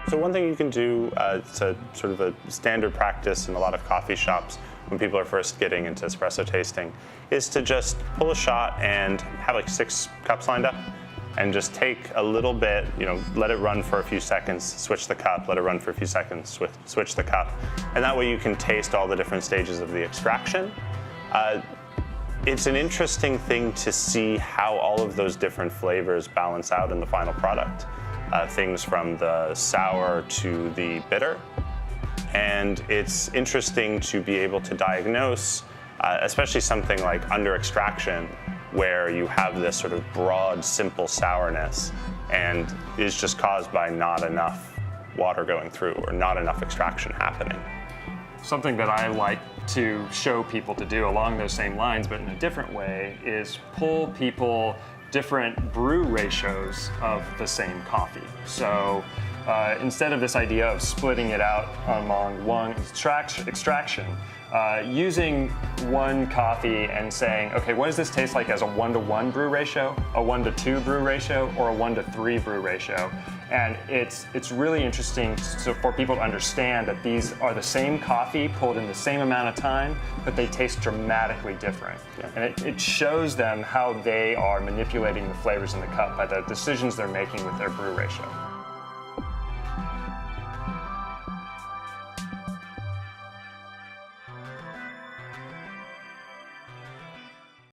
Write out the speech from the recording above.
So one thing you can do, it's a sort of a standard practice in a lot of coffee shops when people are first getting into espresso tasting, is to just pull a shot and have like 6 cups lined up and just take a little bit, let it run for a few seconds, switch the cup, let it run for a few seconds, switch the cup. And that way you can taste all the different stages of the extraction. It's an interesting thing to see how all of those different flavors balance out in the final product. Things from the sour to the bitter. And it's interesting to be able to diagnose, especially something like under extraction, where you have this sort of broad, simple sourness and is just caused by not enough water going through or not enough extraction happening. Something that I like to show people to do along those same lines, but in a different way, is pull people different brew ratios of the same coffee. So instead of this idea of splitting it out among one extraction, using one coffee and saying, okay, what does this taste like as a 1-to-1 brew ratio, a 1-to-2 brew ratio, or a 1-to-3 brew ratio? And it's really interesting for people to understand that these are the same coffee pulled in the same amount of time, but they taste dramatically different. Yeah. And it shows them how they are manipulating the flavors in the cup by the decisions they're making with their brew ratio.